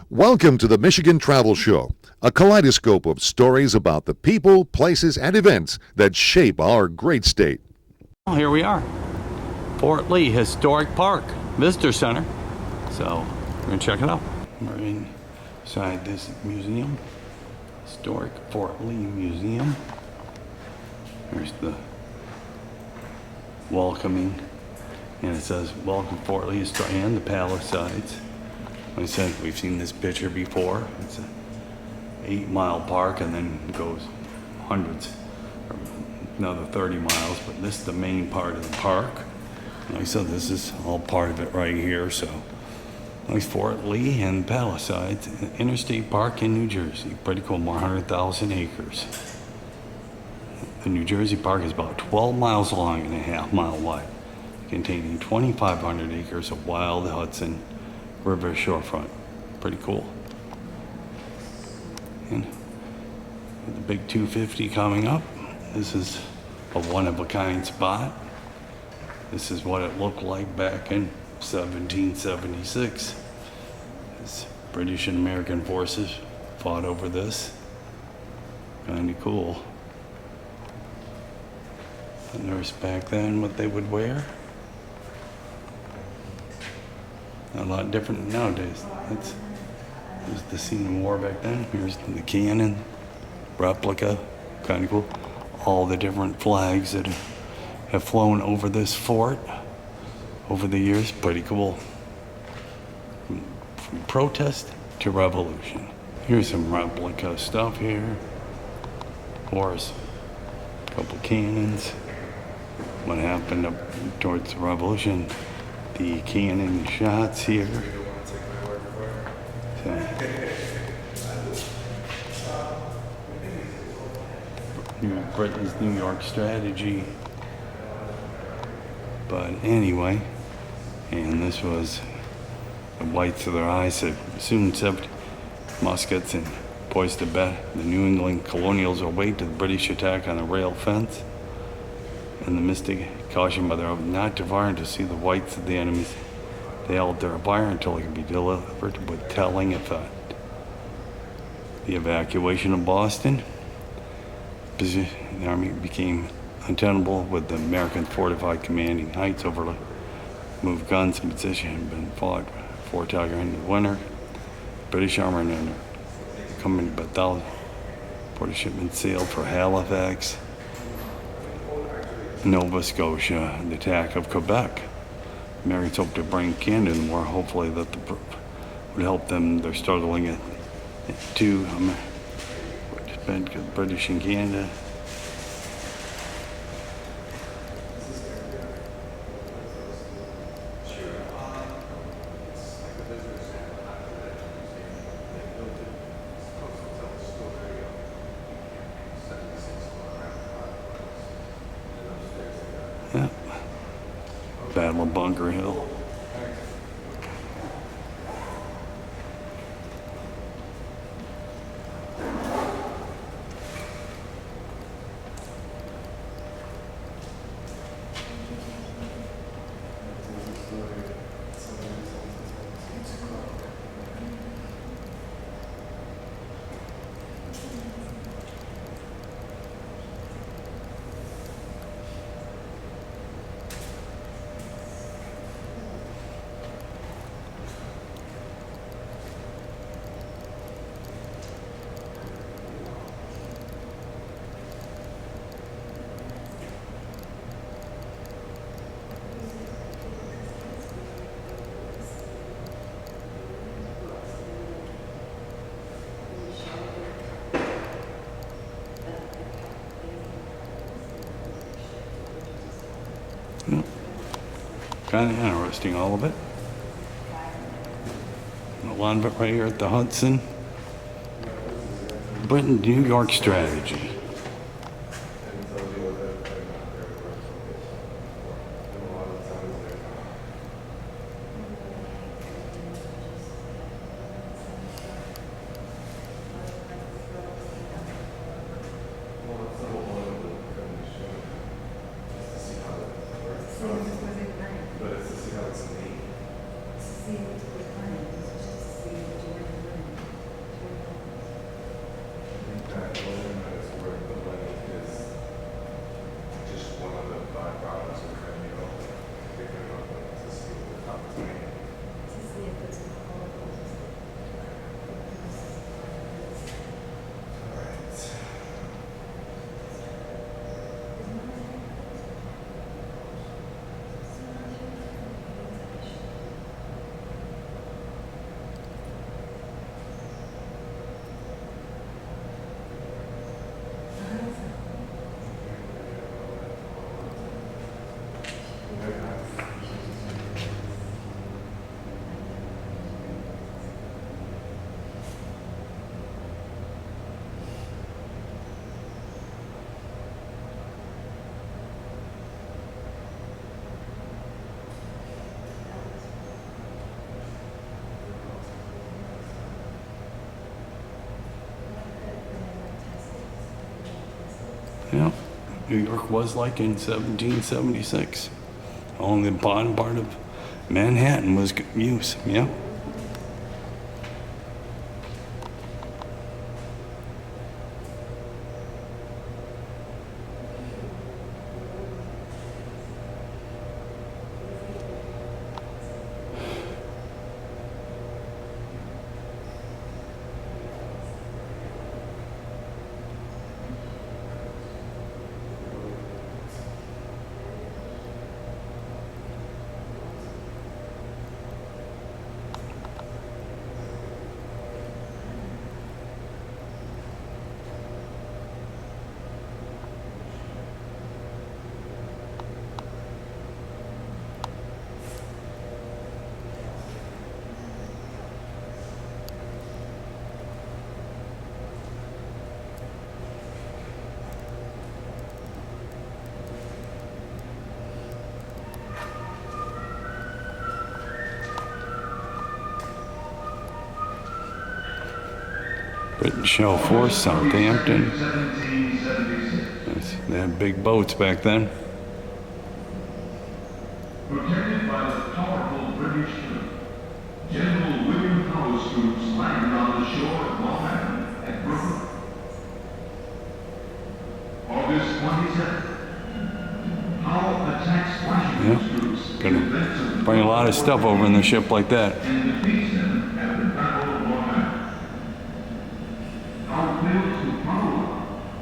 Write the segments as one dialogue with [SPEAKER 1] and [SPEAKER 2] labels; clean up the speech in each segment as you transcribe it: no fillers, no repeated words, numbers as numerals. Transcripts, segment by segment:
[SPEAKER 1] Welcome to the Michigan Travel Show, a kaleidoscope of stories about the people, places, and events that shape our great state.
[SPEAKER 2] Well, here we are, Fort Lee Historic Park Visitor Center. So we're gonna check it out. We're inside this museum, Historic Fort Lee Museum. Here's the welcoming, and it says "Welcome Fort Lee Historic" and the Palisades. Like I said, we've seen this picture before. It's an 8-mile park and then goes hundreds, or another 30 miles, but this is the main part of the park. Like I said, this is all part of it right here. So, like Fort Lee and Palisades, Interstate Park in New Jersey. Pretty cool, more 100,000 acres. The New Jersey Park is about 12 miles long and a half mile wide, containing 2,500 acres of wild Hudson River shorefront. Pretty cool. And with the big 250 coming up, this is a one-of-a-kind spot. This is what it looked like back in 1776. As British and American forces fought over this. Kind of cool. I noticed back then what they would wear. A lot different than nowadays. That's the scene of war back then. Here's the cannon replica, kind of cool. All the different flags that have flown over this fort over the years, pretty cool. From protest to revolution. Here's some replica stuff here. Of course, a couple cannons. What happened up towards the revolution? The cannon shots here. Britain's New York strategy. But anyway, and this was the whites of their eyes that soon 70 muskets and poised to bet the New England colonials will wait to the British attack on the rail fence. And the mystic cautioned by their oath not to fire and to see the whites of the enemies. They held their fire until it could be delivered with telling effect. The evacuation of Boston, the army became untenable with the Americans fortified commanding heights overlooked. Moved guns in position had been fought. Fort Tiger in the winter. British armor and coming but thousands. Porter shipment sailed for Halifax, Nova Scotia, the attack of Quebec. Americans hoped to bring Canada in war, hopefully that would help them. They're struggling at two British and Canada. Yeah. Battle of Bunker Hill. Kind of interesting, all of it. A lot of it right here at the Hudson. Britain, New York strategy. Yeah, New York was like in 1776. Only the bottom part of Manhattan was used. Yeah. British Shell Force, Southampton. They had big boats back then.
[SPEAKER 3] Protected by the powerful British fleet, General William Howe's troops landed on the shore of Long Island at Brooklyn. August 27th, Howe attacks Washington's troops.
[SPEAKER 2] Gonna bring a lot of stuff over in the ship like that.
[SPEAKER 3] And defeats them at the Battle of Long Island. Howe fails to follow up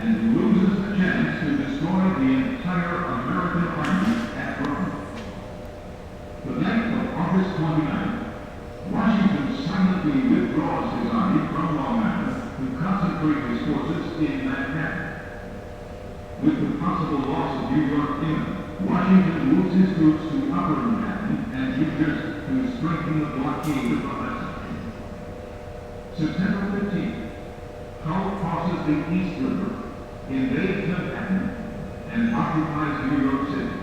[SPEAKER 3] and loses the chance to destroy the entire American army at Brooklyn. The night of August 29th, Washington silently withdraws his army from Long Island to concentrate his forces in Manhattan. With the possible loss of New York imminent, Washington moves his troops to Upper Manhattan and New Jersey to strengthen the blockade of the Hudson. September 15th, Howe crosses the East River, invades Manhattan, and occupies New York City.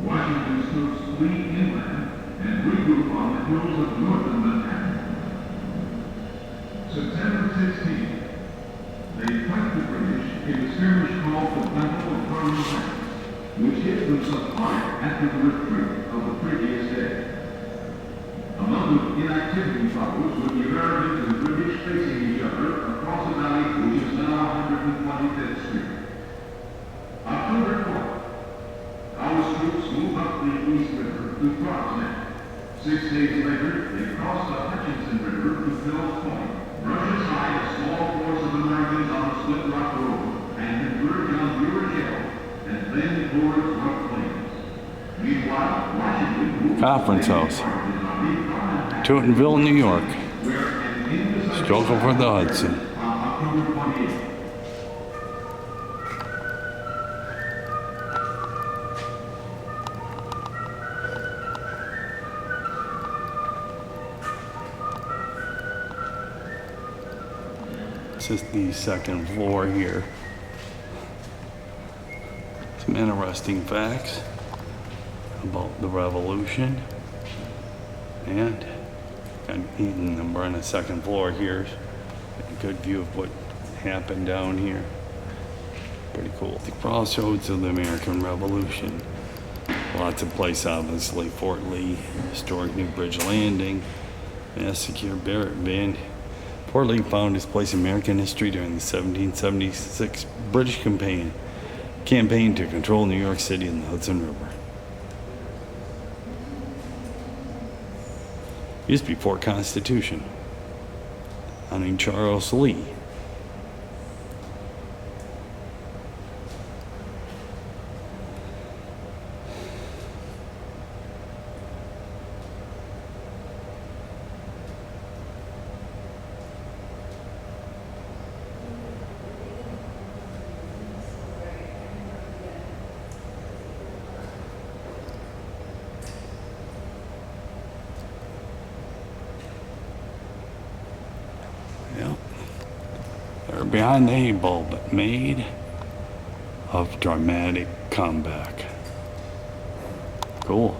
[SPEAKER 3] Washington's troops flee inland and regroup on the hills of northern Manhattan. September 16th, they fight the British in a skirmish called the Battle of Harlem Heights, which hit them some fire after the retreat of the previous day. A month of inactivity follows with the Americans and British facing each other across a valley which is now 125th Street. October 4th, Howe's troops move up the East River to Throgs Neck. 6 days later, they cross the Hutchinson River to Phil's Point, brush aside a small force of Americans on the Split Rock Road, and converge on Bureau Hill, and then towards White Plains. Meanwhile, Washington moves
[SPEAKER 2] Conference House, Tootenville, New York. Struggle for the Hudson.
[SPEAKER 3] on October 28th.
[SPEAKER 2] This is the second floor here. Some interesting facts about the Revolution. And we're on the second floor here. A good view of what happened down here. Pretty cool. The crossroads of the American Revolution. Lots of places, obviously. Fort Lee, historic New Bridge Landing, Massacre, Barrett Band. Fort Lee found its place in American history during the 1776 British campaign to control New York City and the Hudson River. Used to be Fort Constitution, honoring Charles Lee. They're behind the eight ball, but made of dramatic comeback. Cool.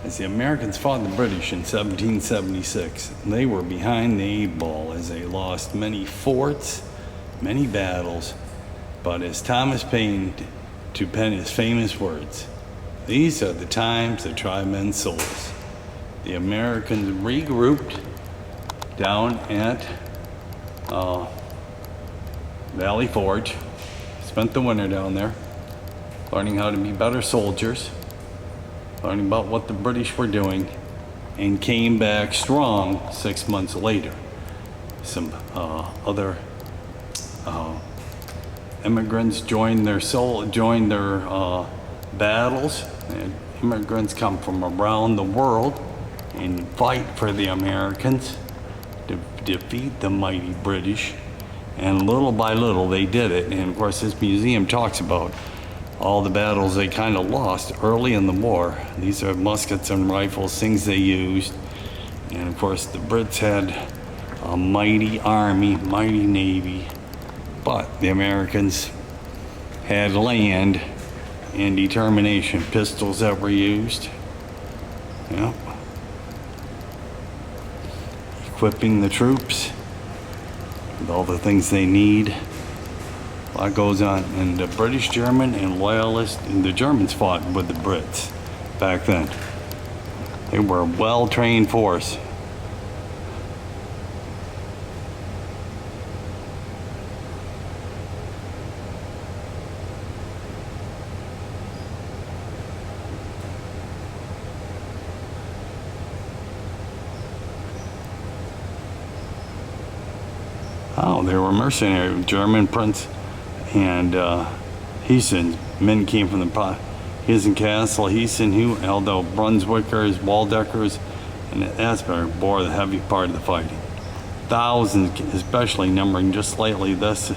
[SPEAKER 2] As the Americans fought the British in 1776, they were behind the eight ball as they lost many forts, many battles, But as Thomas Paine to pen his famous words, these are the times that try men's souls. The Americans regrouped down at Valley Forge, spent the winter down there, learning how to be better soldiers, learning about what the British were doing, and came back strong 6 months later. Some other immigrants joined their battles. And immigrants come from around the world and fight for the Americans to defeat the mighty British. And little by little they did it. And of course this museum talks about all the battles they kind of lost early in the war. These are muskets and rifles, things they used. And of course the Brits had a mighty army, mighty navy, but the Americans had land and determination, pistols that were used. Yep. Equipping the troops with all the things they need. A lot goes on. And the British, German, and Loyalists, and the Germans fought with the Brits back then. They were a well-trained force. Oh, they were mercenary. German Prince and Hessen. Men came from the Hessen Castle. Hessen, although Brunswickers, Waldeckers, and Asperger bore the heavy part of the fighting. Thousands, especially numbering just slightly less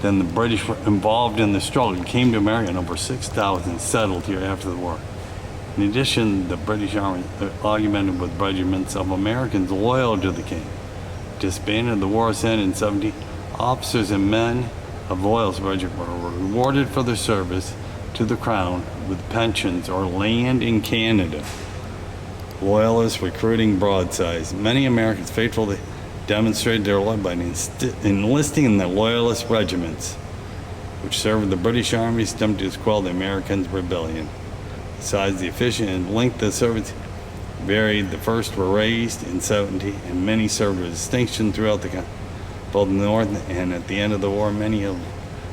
[SPEAKER 2] than the British were involved in the struggle, came to America, and over 6,000 settled here after the war. In addition, the British Army augmented with regiments of Americans loyal to the king. Disbanded the war's end in 17. Officers and men of Loyalist regiment were rewarded for their service to the crown with pensions or land in Canada. Loyalists recruiting broadsides. Many Americans faithfully demonstrated their love by enlisting in the Loyalist regiments, which served the British Army, attempted to quell the Americans' rebellion. Besides, the efficiency and length of service varied. The first were raised in 70, and many served with distinction throughout the country, both in the north and at the end of the war. Many of them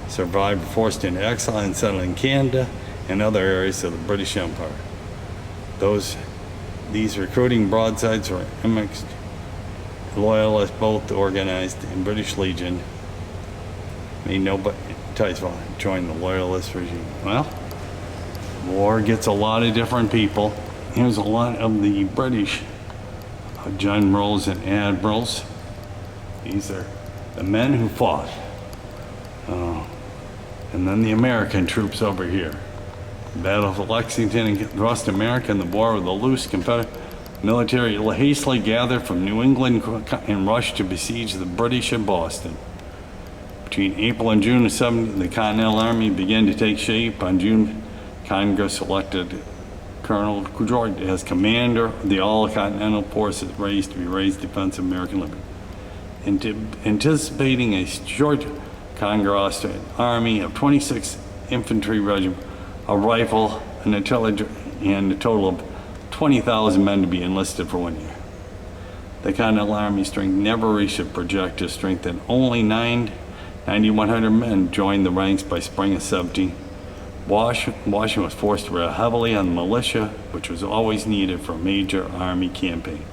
[SPEAKER 2] survived, were forced into exile and settled in Canada and other areas of the British Empire. These recruiting broadsides were mixed, Loyalists, both organized in British Legion. Made nobody join the Loyalist regime. Well, war gets a lot of different people. Here's a lot of the British generals and admirals. These are the men who fought. And then the American troops over here. The Battle of Lexington and thrust America in the war with the loose Confederate military hastily gathered from New England and rushed to besiege the British in Boston. Between April and June of 70, the Continental Army began to take shape. On June, Congress elected Colonel George as commander of the all-continental forces raised to be raised defense of American liberty. Anticipating a short Congress army of 26 infantry regiments, a rifle, an artillery, and a total of 20,000 men to be enlisted for 1 year. The Continental Army strength never reached a projected strength, and only 9,100 men joined the ranks by spring of 17. Washington was forced to rely heavily on the militia, which was always needed for a major army campaign.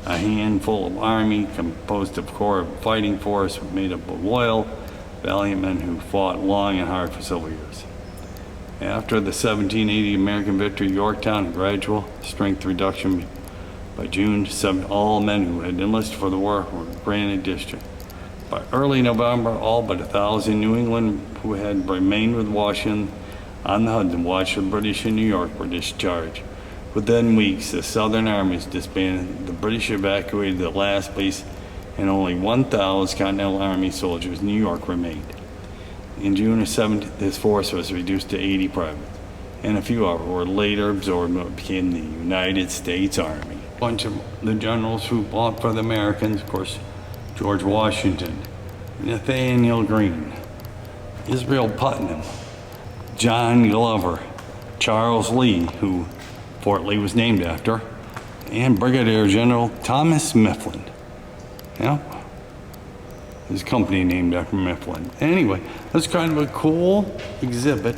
[SPEAKER 2] A handful of army composed of core fighting force made up of loyal, valiant men who fought long and hard for several years. After the 1780 American victory at Yorktown, a gradual strength reduction by June 7, all men who had enlisted for the war were granted discharge. By early November, all but 1,000 New England who had remained with Washington on the Hudson watched the British in New York were discharged. Within weeks, the Southern armies disbanded. The British evacuated the last base, and only 1,000 Continental Army soldiers in New York remained. In June of 17, this force was reduced to 80 privates, and a few others were later absorbed in what became the United States Army. A bunch of the generals who fought for the Americans, of course, George Washington, Nathaniel Greene, Israel Putnam, John Glover, Charles Lee, who Fort Lee was named after, and Brigadier General Thomas Mifflin. Yeah, his company named after Mifflin. Anyway, that's kind of a cool exhibit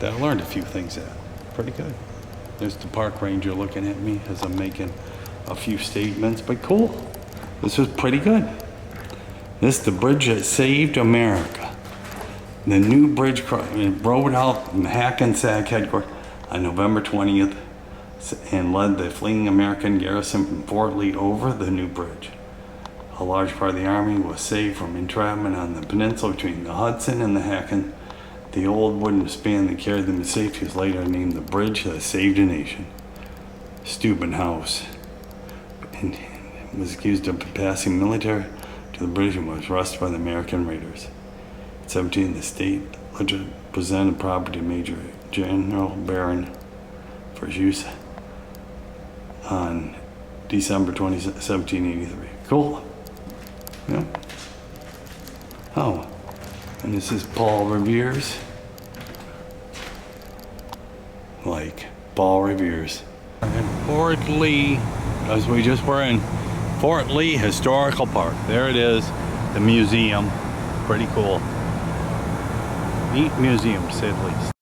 [SPEAKER 2] that I learned a few things at. Pretty good. There's the park ranger looking at me as I'm making a few statements, but cool. This was pretty good. This is the bridge that saved America. The new bridge rode out from Hackensack headquarters on November 20th and led the fleeing American garrison from Fort Lee over the new bridge. A large part of the army was saved from entrapment on the peninsula between the Hudson and the Hacken. The old wooden span that carried them to safety was later named the bridge that saved a nation. Steuben House and was accused of passing military to the British and was arrested by the American raiders. At 17, the state legislature presented property to Major General Barron for his use on December 20, 1783. Cool. Yeah. Oh, and this is Paul Revere's. Like Paul Revere's. And Fort Lee, as we just were in, Fort Lee Historical Park. There it is, the museum. Pretty cool. Neat museum, to say the least.